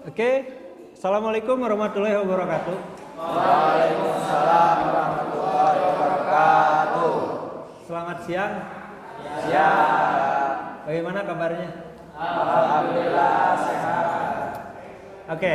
Oke, Assalamualaikum warahmatullahi wabarakatuh. Waalaikumsalam warahmatullahi wabarakatuh. Selamat siang. Siap. Bagaimana kabarnya? Alhamdulillah sehat. Oke,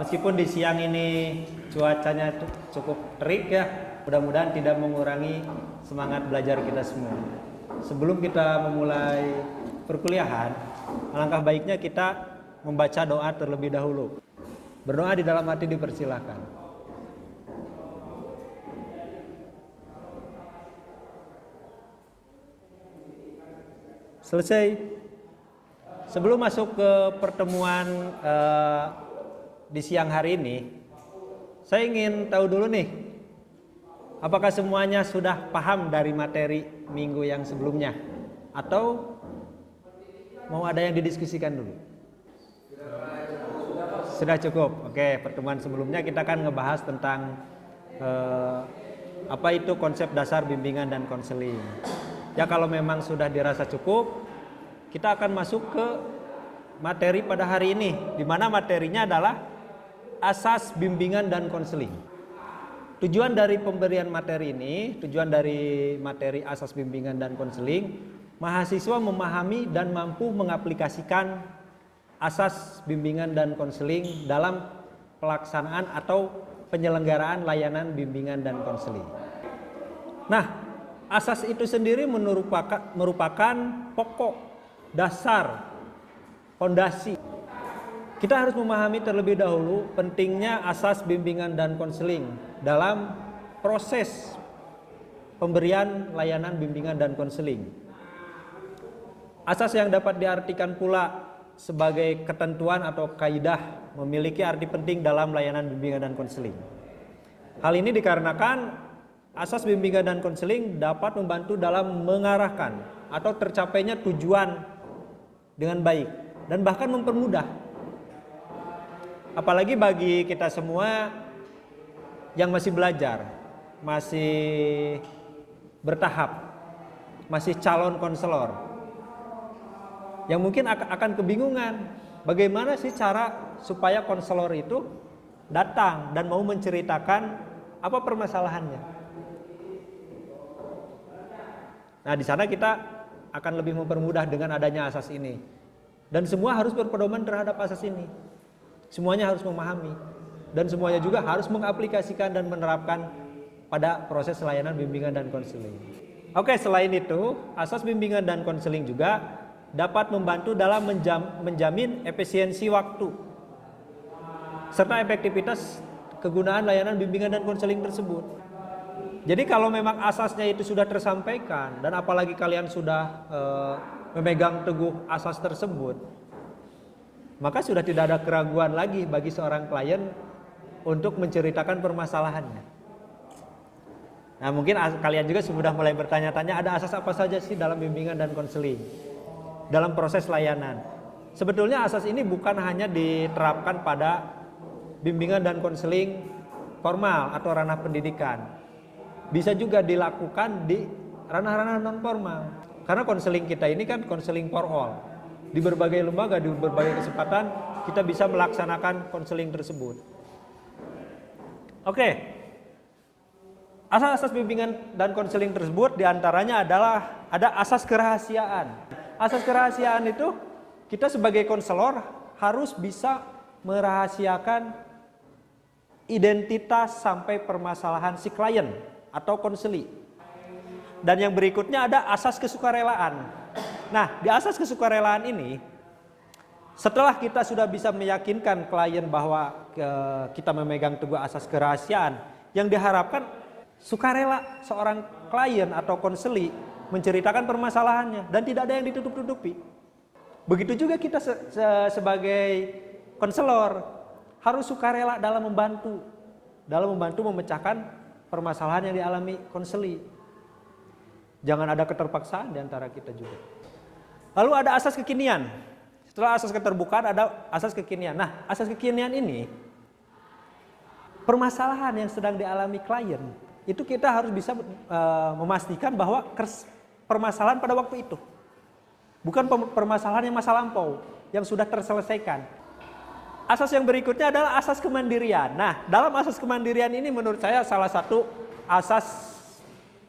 meskipun di siang ini cuacanya cukup terik ya, mudah-mudahan tidak mengurangi semangat belajar kita semua. Sebelum kita memulai perkuliahan, alangkah baiknya kita membaca doa terlebih dahulu. Berdoa di dalam hati dipersilahkan. Selesai. Sebelum masuk ke pertemuan di siang hari ini, saya ingin tahu dulu nih, apakah semuanya sudah paham dari materi minggu yang sebelumnya? Atau mau ada yang didiskusikan dulu? Sudah cukup. Oke, pertemuan sebelumnya kita kan ngebahas tentang apa itu konsep dasar bimbingan dan konseling. Ya kalau memang sudah dirasa cukup, kita akan masuk ke materi pada hari ini, di mana materinya adalah asas bimbingan dan konseling. Tujuan dari pemberian materi ini, tujuan dari materi asas bimbingan dan konseling, mahasiswa memahami dan mampu mengaplikasikan asas bimbingan dan konseling dalam pelaksanaan atau penyelenggaraan layanan bimbingan dan konseling. Nah, asas itu sendiri merupakan pokok, dasar, fondasi. Kita harus memahami terlebih dahulu pentingnya asas bimbingan dan konseling dalam proses pemberian layanan bimbingan dan konseling. Asas yang dapat diartikan pula sebagai ketentuan atau kaidah memiliki arti penting dalam layanan bimbingan dan konseling. Hal ini dikarenakan asas bimbingan dan konseling dapat membantu dalam mengarahkan atau tercapainya tujuan dengan baik dan bahkan mempermudah. Apalagi bagi kita semua yang masih belajar, masih bertahap, masih calon konselor, yang mungkin akan kebingungan bagaimana sih cara supaya konselor itu datang dan mau menceritakan apa permasalahannya. Nah, di sana kita akan lebih mempermudah dengan adanya asas ini. Dan semua harus berpedoman terhadap asas ini. Semuanya harus memahami dan semuanya juga harus mengaplikasikan dan menerapkan pada proses layanan bimbingan dan konseling. Oke, selain itu, asas bimbingan dan konseling juga dapat membantu dalam menjamin efisiensi waktu serta efektivitas kegunaan layanan bimbingan dan konseling tersebut. Jadi kalau memang asasnya itu sudah tersampaikan dan apalagi kalian sudah memegang teguh asas tersebut, maka sudah tidak ada keraguan lagi bagi seorang klien untuk menceritakan permasalahannya. Nah, mungkin kalian juga sudah mulai bertanya-tanya, ada asas apa saja sih dalam bimbingan dan konseling dalam proses layanan. Sebetulnya asas ini bukan hanya diterapkan pada bimbingan dan konseling formal atau ranah pendidikan. Bisa juga dilakukan di ranah-ranah non formal. Karena konseling kita ini kan konseling for all. Di berbagai lembaga, di berbagai kesempatan kita bisa melaksanakan konseling tersebut. Oke. Asas-asas bimbingan dan konseling tersebut diantaranya adalah ada asas kerahasiaan. Asas kerahasiaan itu kita sebagai konselor harus bisa merahasiakan identitas sampai permasalahan si klien atau konseli. Dan yang berikutnya ada asas kesukarelaan. Nah, di asas kesukarelaan ini, setelah kita sudah bisa meyakinkan klien bahwa kita memegang teguh asas kerahasiaan, yang diharapkan sukarela seorang klien atau konseli menceritakan permasalahannya dan tidak ada yang ditutup-tutupi. Begitu juga kita sebagai konselor harus sukarela dalam membantu memecahkan permasalahan yang dialami konseli. Jangan ada keterpaksaan di antara kita juga. Lalu ada asas kekinian. Setelah asas keterbukaan ada asas kekinian. Nah, asas kekinian ini permasalahan yang sedang dialami klien itu kita harus bisa memastikan bahwa permasalahan pada waktu itu, bukan permasalahan yang masa lampau yang sudah terselesaikan. Asas yang berikutnya adalah asas kemandirian. Nah, dalam asas kemandirian ini menurut saya salah satu asas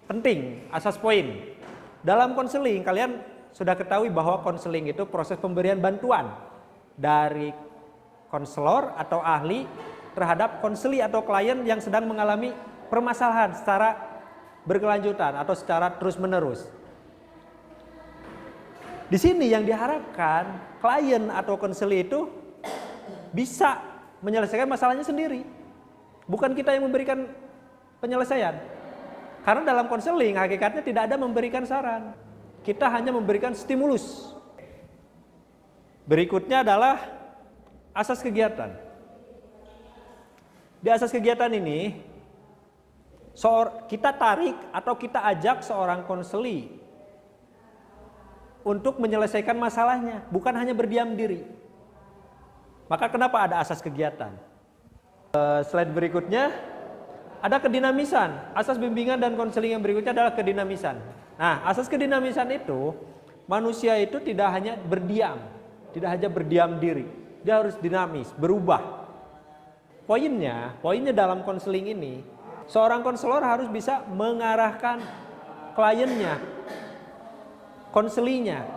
penting, asas poin. Dalam konseling, kalian sudah ketahui bahwa konseling itu proses pemberian bantuan dari konselor atau ahli terhadap konseli atau klien yang sedang mengalami permasalahan secara berkelanjutan atau secara terus-menerus. Di sini yang diharapkan klien atau konseli itu bisa menyelesaikan masalahnya sendiri. Bukan kita yang memberikan penyelesaian. Karena dalam konseling hakikatnya tidak ada memberikan saran. Kita hanya memberikan stimulus. Berikutnya adalah asas kegiatan. Di asas kegiatan ini kita tarik atau kita ajak seorang konseli untuk menyelesaikan masalahnya, bukan hanya berdiam diri. Maka kenapa ada asas kegiatan? Slide berikutnya ada kedinamisan. Asas bimbingan dan konseling yang berikutnya adalah kedinamisan. Nah, asas kedinamisan itu manusia itu tidak hanya berdiam, tidak hanya berdiam diri. Dia harus dinamis, berubah. Poinnya dalam konseling ini, seorang konselor harus bisa mengarahkan kliennya, konselinya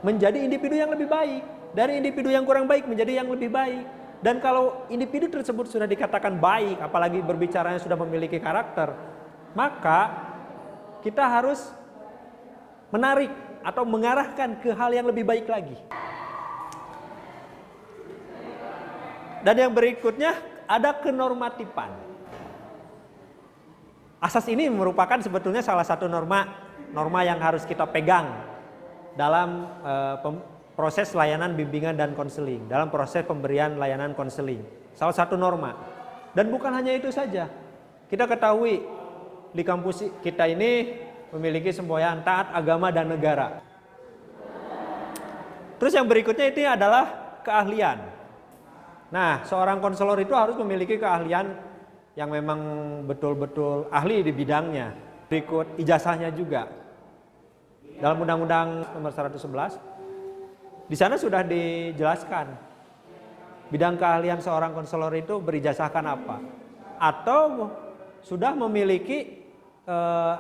menjadi individu yang lebih baik. Dari individu yang kurang baik menjadi yang lebih baik. Dan kalau individu tersebut sudah dikatakan baik, apalagi berbicaranya sudah memiliki karakter, maka kita harus menarik atau mengarahkan ke hal yang lebih baik lagi. Dan yang berikutnya ada kenormatifan. Asas ini merupakan sebetulnya salah satu norma yang harus kita pegang dalam proses layanan bimbingan dan konseling, dalam proses pemberian layanan konseling. Salah satu norma. Dan bukan hanya itu saja. Kita ketahui di kampus kita ini memiliki semboyan taat agama dan negara. Terus yang berikutnya itu adalah keahlian. Nah, seorang konselor itu harus memiliki keahlian yang memang betul-betul ahli di bidangnya. Berikut ijazahnya juga. Dalam Undang-Undang Nomor 111 di sana sudah dijelaskan bidang keahlian seorang konselor itu berijazahkan apa, atau sudah memiliki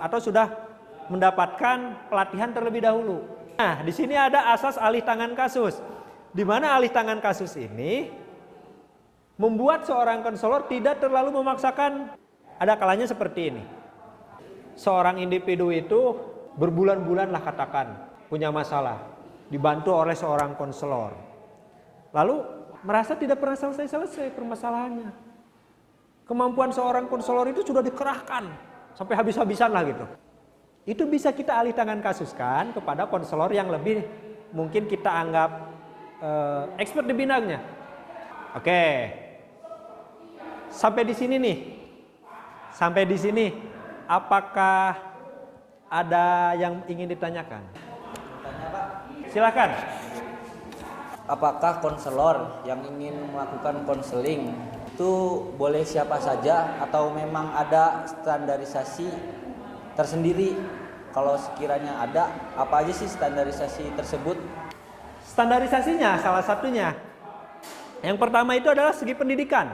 atau sudah mendapatkan pelatihan terlebih dahulu. Nah, di sini ada asas alih tangan kasus, di mana alih tangan kasus ini membuat seorang konselor tidak terlalu memaksakan. Ada kalanya seperti ini, seorang individu itu berbulan-bulan lah katakan punya masalah, dibantu oleh seorang konselor. Lalu merasa tidak pernah selesai permasalahannya. Kemampuan seorang konselor itu sudah dikerahkan sampai habis-habisan lah gitu. Itu bisa kita alih tangan kasuskan kepada konselor yang lebih mungkin kita anggap expert di bidangnya. Oke. Sampai di sini nih. Sampai di sini apakah ada yang ingin ditanyakan? Silakan. Apakah konselor yang ingin melakukan konseling itu boleh siapa saja atau memang ada standarisasi tersendiri? Kalau sekiranya ada, apa aja sih standarisasi tersebut? Standarisasinya salah satunya. Yang pertama itu adalah segi pendidikan.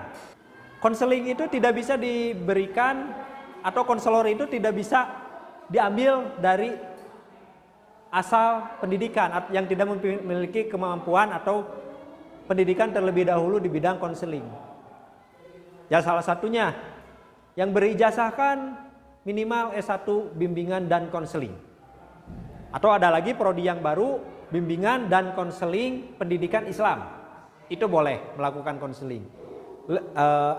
Konseling itu tidak bisa diberikan atau konselor itu tidak bisa diambil dari asal pendidikan yang tidak memiliki kemampuan atau pendidikan terlebih dahulu di bidang konseling. Ya, salah satunya yang berijazahkan minimal S1 bimbingan dan konseling. Atau ada lagi prodi yang baru, bimbingan dan konseling pendidikan Islam. Itu boleh melakukan konseling.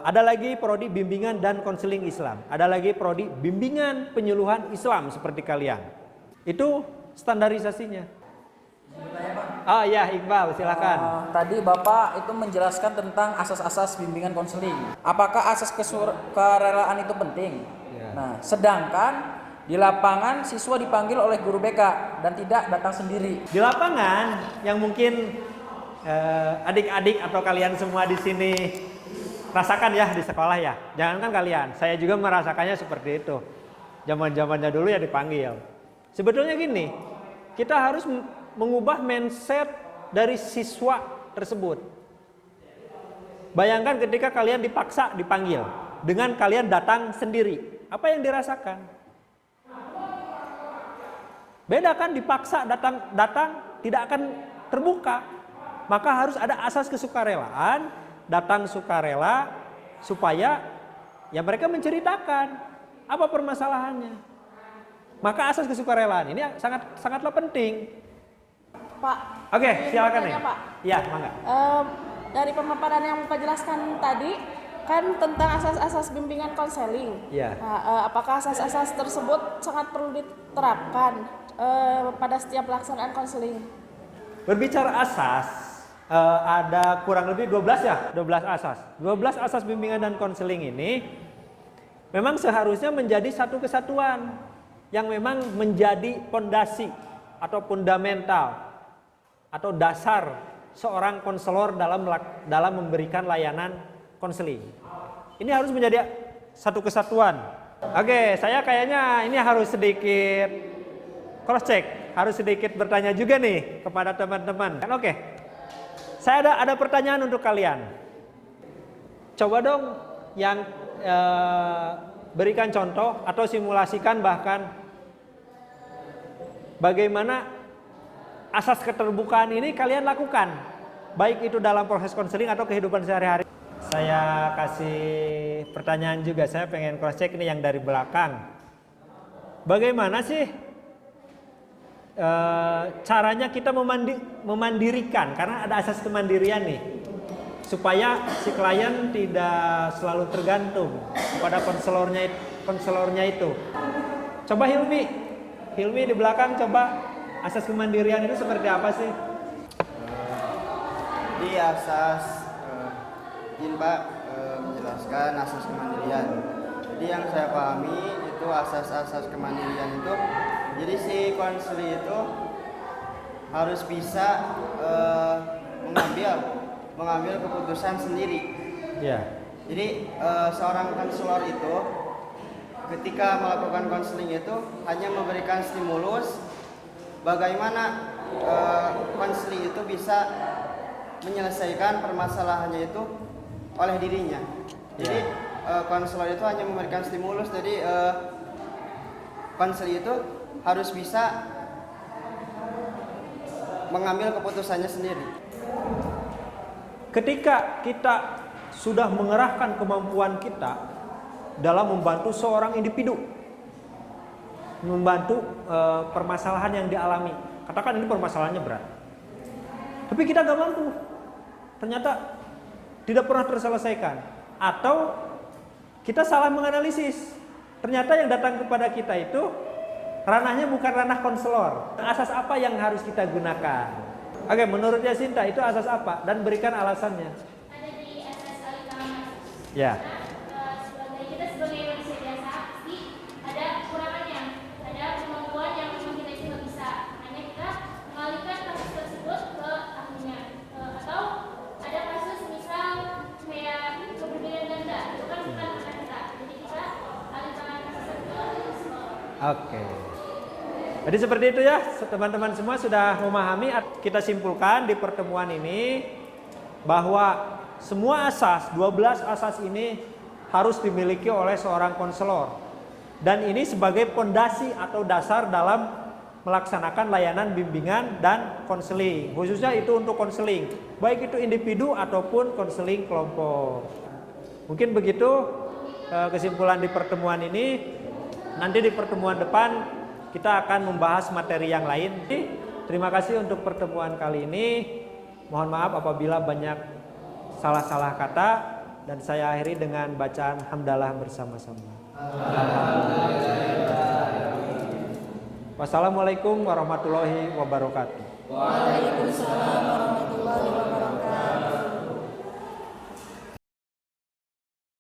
Ada lagi prodi bimbingan dan konseling Islam. Ada lagi prodi bimbingan penyuluhan Islam seperti kalian. Itu standarisasinya. Oh ya, Iqbal, silakan. Tadi Bapak itu menjelaskan tentang asas-asas bimbingan konseling. Apakah asas kerelaan itu penting? Ya. Nah, sedangkan di lapangan siswa dipanggil oleh guru BK dan tidak datang sendiri. Di lapangan yang mungkin adik-adik atau kalian semua di sini rasakan ya di sekolah ya. Jangankan kalian, saya juga merasakannya seperti itu. Zaman-zamannya dulu ya dipanggil. Sebetulnya gini, kita harus mengubah mindset dari siswa tersebut. Bayangkan ketika kalian dipaksa dipanggil, dengan kalian datang sendiri. Apa yang dirasakan? Beda kan, dipaksa datang tidak akan terbuka. Maka harus ada asas kesukarelaan, datang sukarela supaya ya mereka menceritakan apa permasalahannya. Maka asas kesukarelaan ini sangatlah penting. Pak. Oke, silakan nih. Pak. Ya, mangga. Dari pemaparan yang Bapak jelaskan tadi kan tentang asas-asas bimbingan konseling. Iya. Nah, apakah asas-asas tersebut sangat perlu diterapkan pada setiap pelaksanaan konseling? Berbicara asas, ada kurang lebih 12 ya, 12 asas. 12 asas bimbingan dan konseling ini memang seharusnya menjadi satu kesatuan yang memang menjadi pondasi atau fundamental atau dasar seorang konselor dalam memberikan layanan konseling. Ini harus menjadi satu kesatuan. Oke, saya kayaknya ini harus sedikit cross check, harus sedikit bertanya juga nih kepada teman-teman. Oke, saya ada pertanyaan untuk kalian. Coba dong yang berikan contoh atau simulasikan bahkan bagaimana asas keterbukaan ini kalian lakukan, baik itu dalam proses konseling atau kehidupan sehari-hari. Saya kasih pertanyaan juga, saya pengen cross check ini yang dari belakang. Bagaimana sih caranya kita memandirikan, karena ada asas kemandirian nih, supaya si klien tidak selalu tergantung pada konselornya itu. Coba Hilmi di belakang, coba asas kemandirian itu seperti apa sih? Di asas izin Pak menjelaskan asas kemandirian. Jadi yang saya pahami itu asas-asas kemandirian itu, jadi si konselor itu harus bisa mengambil keputusan sendiri. Ya. Jadi seorang konselor itu ketika melakukan konseling itu hanya memberikan stimulus bagaimana konseling itu bisa menyelesaikan permasalahannya itu oleh dirinya. Jadi konselor itu hanya memberikan stimulus, jadi konseling itu harus bisa mengambil keputusannya sendiri. Ketika kita sudah mengerahkan kemampuan kita dalam membantu seorang individu, membantu permasalahan yang dialami. Katakan ini permasalahannya berat, tapi kita gak mampu, ternyata tidak pernah terselesaikan, atau kita salah menganalisis, ternyata yang datang kepada kita itu ranahnya bukan ranah konselor. Asas apa yang harus kita gunakan? Oke, menurut Yasinta itu asas apa? Dan berikan alasannya. Ada di asas alih Ya. Kita sebagai manusia biasa pasti ada kekurangannya, ada kemampuan yang memang kita itu nggak bisa. Hanya kita mengalihkan kasus tersebut ke ahlinya. Atau ada kasus misal kayak kepribadian ganda, itu kan bukan ranah kita. Jadi kita alihkan kasus tersebut ke psikolog. Oke. Jadi seperti itu ya, teman-teman semua sudah memahami. Kita simpulkan di pertemuan ini bahwa semua asas, 12 asas ini harus dimiliki oleh seorang konselor. Dan ini sebagai pondasi atau dasar dalam melaksanakan layanan bimbingan dan konseling. Khususnya itu untuk konseling, baik itu individu ataupun konseling kelompok. Mungkin begitu kesimpulan di pertemuan ini. Nanti di pertemuan depan kita akan membahas materi yang lain. Terima kasih untuk pertemuan kali ini. Mohon maaf apabila banyak salah-salah kata, dan saya akhiri dengan bacaan hamdalah bersama-sama. Wassalamualaikum warahmatullahi wabarakatuh. Waalaikumsalam warahmatullahi wabarakatuh.